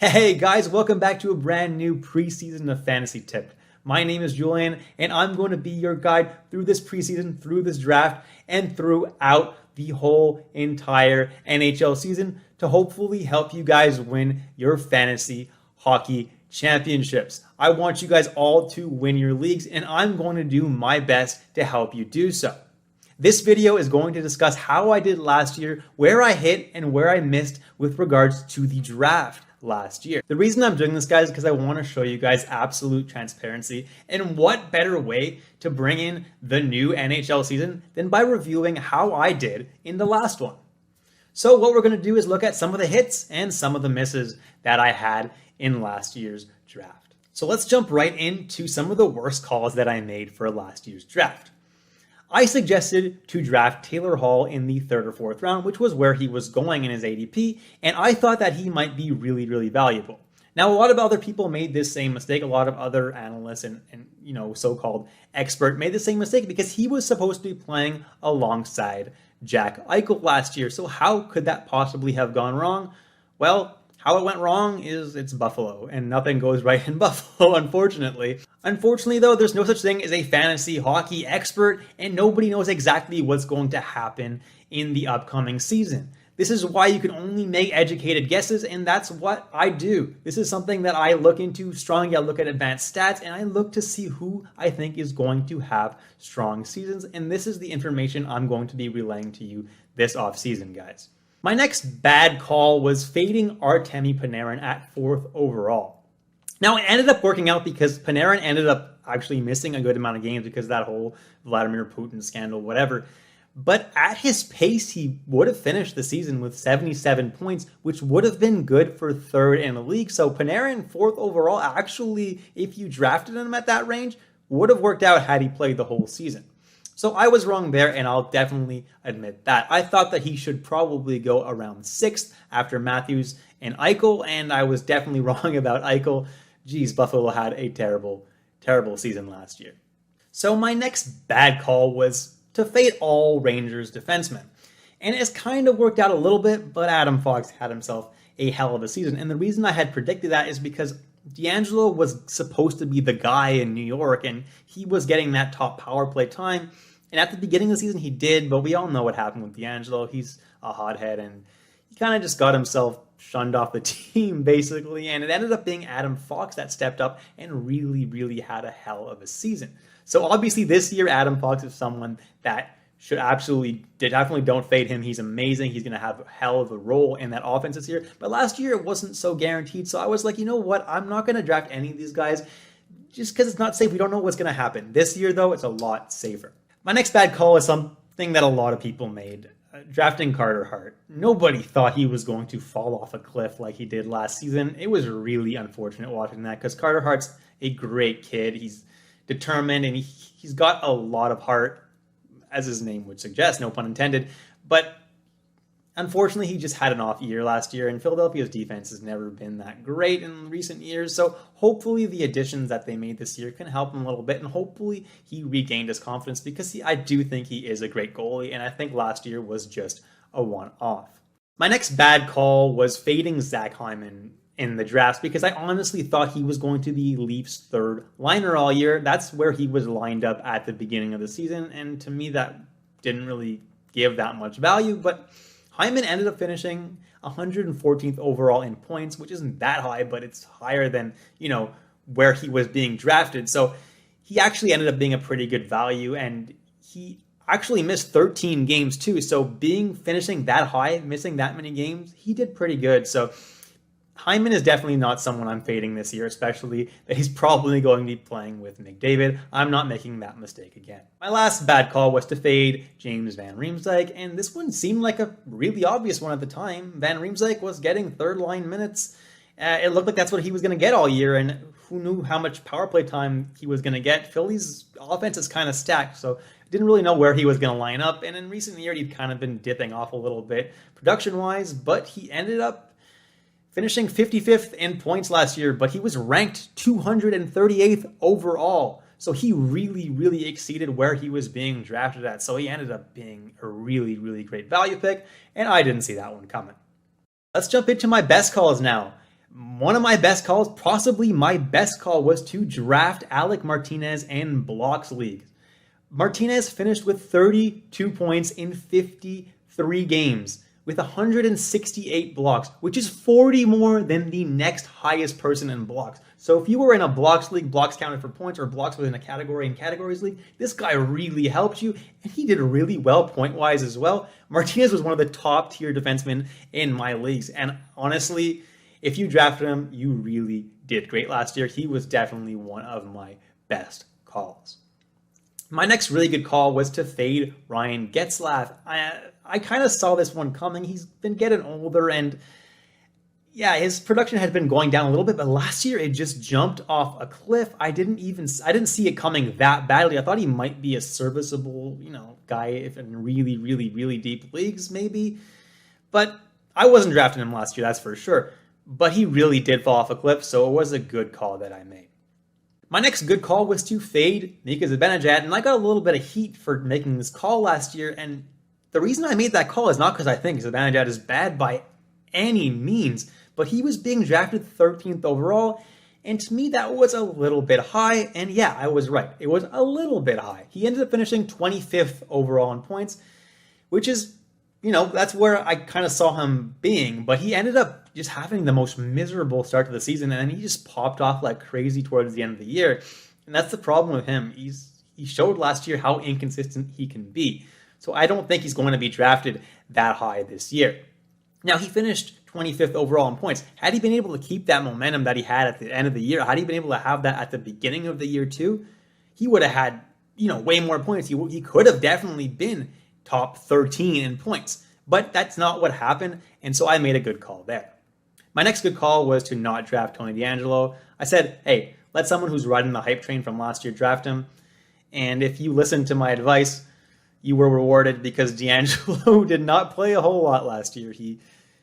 Hey guys, welcome back to a brand new preseason of Fantasy Tip. My name is Julian, and I'm going to be your guide through this preseason, through this draft, and throughout the whole entire NHL season to hopefully help you guys win your fantasy hockey championships. I want you guys all to win your leagues, and I'm going to do my best to help you do so. This video is going to discuss how I did last year, where I hit and where I missed with regards to the draft last year. The reason I'm doing this, guys, is because I want to show you guys absolute transparency, and what better way to bring in the new NHL season than by reviewing how I did in the last one. So what we're going to do is look at some of the hits and some of the misses that I had in last year's draft. So let's jump right into some of the worst calls that I made for last year's draft. I suggested to draft Taylor Hall in the 3rd or 4th round, which was where he was going in his ADP, and I thought that he might be really valuable. Now, a lot of other people made this same mistake. A lot of other analysts and so-called expert made the same mistake because he was supposed to be playing alongside Jack Eichel last year. So how could that possibly have gone wrong? Well, how it went wrong is it's Buffalo, and nothing goes right in Buffalo, unfortunately. Unfortunately, though, there's no such thing as a fantasy hockey expert, and nobody knows exactly what's going to happen in the upcoming season. This is why you can only make educated guesses, and that's what I do. This is something that I look into strongly. I look at advanced stats, and I look to see who I think is going to have strong seasons, and this is the information I'm going to be relaying to you this offseason, guys. My next bad call was fading Artemi Panarin at 4th overall. Now, it ended up working out because Panarin ended up actually missing a good amount of games because of that whole Vladimir Putin scandal, whatever. But at his pace, he would have finished the season with 77 points, which would have been good for 3rd in the league. So Panarin, 4th overall, actually, if you drafted him at that range, would have worked out had he played the whole season. So I was wrong there, and I'll definitely admit that. I thought that he should probably go around 6th after Matthews and Eichel, and I was definitely wrong about Eichel. Geez, Buffalo had a terrible season last year. So my next bad call was to fade all Rangers defensemen. And it's kind of worked out a little bit, but Adam Fox had himself a hell of a season. And the reason I had predicted that is because D'Angelo was supposed to be the guy in New York, and he was getting that top power play time. And at the beginning of the season, he did, but we all know what happened with D'Angelo. He's a hothead, and he kind of just got himself shunned off the team, basically. And it ended up being Adam Fox that stepped up and really had a hell of a season. So obviously this year, Adam Fox is someone that should definitely don't fade him. He's amazing. He's going to have a hell of a role in that offense this year. But last year, it wasn't so guaranteed. So I was like, you know what? I'm not going to draft any of these guys just because it's not safe. We don't know what's going to happen. This year, though, it's a lot safer. My next bad call is something that a lot of people made. Drafting Carter Hart. Nobody thought he was going to fall off a cliff like he did last season. It was really unfortunate watching that because Carter Hart's a great kid. He's determined, and he's got a lot of heart, as his name would suggest, no pun intended. But unfortunately, he just had an off year last year, and Philadelphia's defense has never been that great in recent years. So hopefully the additions that they made this year can help him a little bit, and hopefully he regained his confidence because I do think he is a great goalie, and I think last year was just a one-off. My next bad call was fading Zach Hyman in the drafts because I honestly thought he was going to be Leafs' 3rd liner all year. That's where he was lined up at the beginning of the season, and to me that didn't really give that much value, but Hyman ended up finishing 114th overall in points, which isn't that high, but it's higher than, where he was being drafted. So he actually ended up being a pretty good value, and he actually missed 13 games too. So finishing that high, missing that many games, he did pretty good. So Hyman is definitely not someone I'm fading this year, especially that he's probably going to be playing with McDavid. I'm not making that mistake again. My last bad call was to fade James Van Riemsdyk, and this one seemed like a really obvious one at the time. Van Riemsdyk was getting 3rd-line minutes. It looked like that's what he was going to get all year, and who knew how much power play time he was going to get. Philly's offense is kind of stacked, so didn't really know where he was going to line up, and in recent years, he'd kind of been dipping off a little bit production-wise, but he ended up finishing 55th in points last year, but he was ranked 238th overall. So he really exceeded where he was being drafted at. So he ended up being a really great value pick, and I didn't see that one coming. Let's jump into my best calls now. One of my best calls, possibly my best call, was to draft Alec Martinez in blocks league. Martinez finished with 32 points in 53 games with 168 blocks, which is 40 more than the next highest person in blocks. So if you were in a blocks league, blocks counted for points, or blocks within a category in categories league, this guy really helped you, and he did really well point-wise as well. Martinez was one of the top-tier defensemen in my leagues, and honestly, if you drafted him, you really did great last year. He was definitely one of my best calls. My next really good call was to fade Ryan Getzlaf. I kind of saw this one coming. He's been getting older, and yeah, his production had been going down a little bit, but last year it just jumped off a cliff. I didn't see it coming that badly. I thought he might be a serviceable, guy if in really, really, really deep leagues, maybe. But I wasn't drafting him last year, that's for sure. But he really did fall off a cliff, so it was a good call that I made. My next good call was to fade Mika Zibanejad, and I got a little bit of heat for making this call last year, and the reason I made that call is not because I think Zibanejad is bad by any means, but he was being drafted 13th overall, and to me that was a little bit high, and yeah, I was right. It was a little bit high. He ended up finishing 25th overall in points, which is, that's where I kind of saw him being, but he ended up just having the most miserable start to the season, and then he just popped off like crazy towards the end of the year, and that's the problem with him. He showed last year how inconsistent he can be, so I don't think he's going to be drafted that high this year. Now, he finished 25th overall in points. Had he been able to keep that momentum that he had at the end of the year, had he been able to have that at the beginning of the year too, he would have had, way more points. He could have definitely been top 13 in points, but that's not what happened, and so I made a good call there. My next good call was to not draft Tony DeAngelo. I said, hey, let someone who's riding the hype train from last year draft him, and if you listened to my advice, you were rewarded because DeAngelo did not play a whole lot last year. He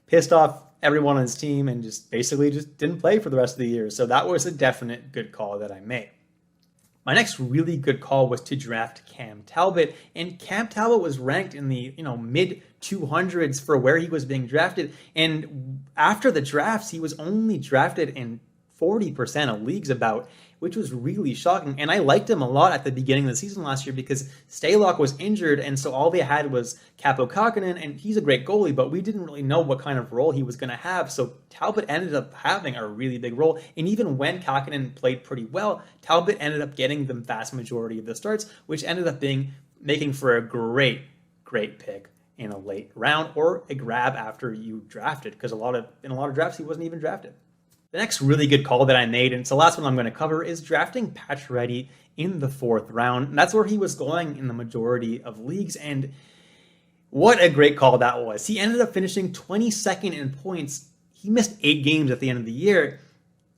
pissed off everyone on his team and just didn't play for the rest of the year. So that was a definite good call that I made. My next really good call was to draft Cam Talbot, and Cam Talbot was ranked in the mid 200s for where he was being drafted. And after the drafts, he was only drafted in 40% of leagues about, which was really shocking. And I liked him a lot at the beginning of the season last year because Stalock was injured, and so all they had was Kaapo Kähkönen, and he's a great goalie, but we didn't really know what kind of role he was going to have. So Talbot ended up having a really big role, and even when Kähkönen played pretty well, Talbot ended up getting the vast majority of the starts, which ended up making for a great pick in a late round or a grab after you drafted, because in a lot of drafts he wasn't even drafted. The next really good call that I made, and it's the last one I'm going to cover, is drafting Pacioretty in the 4th round. And that's where he was going in the majority of leagues, and what a great call that was. He ended up finishing 22nd in points. He missed 8 games at the end of the year,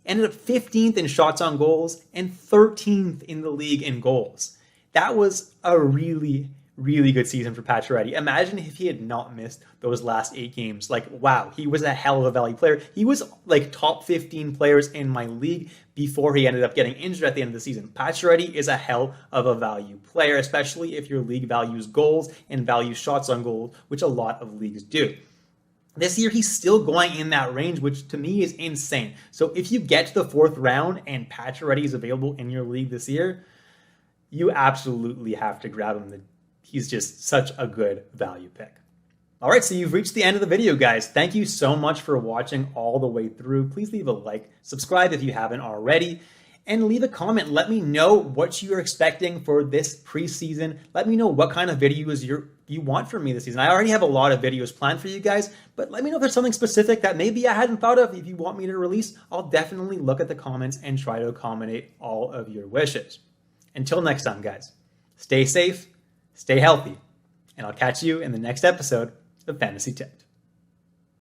ended up 15th in shots on goals, and 13th in the league in goals. That was a really good season for Pacioretty. Imagine if he had not missed those last 8 games. Wow, he was a hell of a value player. He was top 15 players in my league before he ended up getting injured at the end of the season. Pacioretty is a hell of a value player, especially if your league values goals and values shots on goal, which a lot of leagues do. This year, he's still going in that range, which to me is insane. So if you get to the 4th round and Pacioretty is available in your league this year, you absolutely have to grab him. He's just such a good value pick. All right, so you've reached the end of the video, guys. Thank you so much for watching all the way through. Please leave a like, subscribe if you haven't already, and leave a comment. Let me know what you're expecting for this preseason. Let me know what kind of videos you want from me this season. I already have a lot of videos planned for you guys, but let me know if there's something specific that maybe I hadn't thought of. If you want me to release, I'll definitely look at the comments and try to accommodate all of your wishes. Until next time, guys, stay safe, stay healthy, and I'll catch you in the next episode of Fantasy Tipped.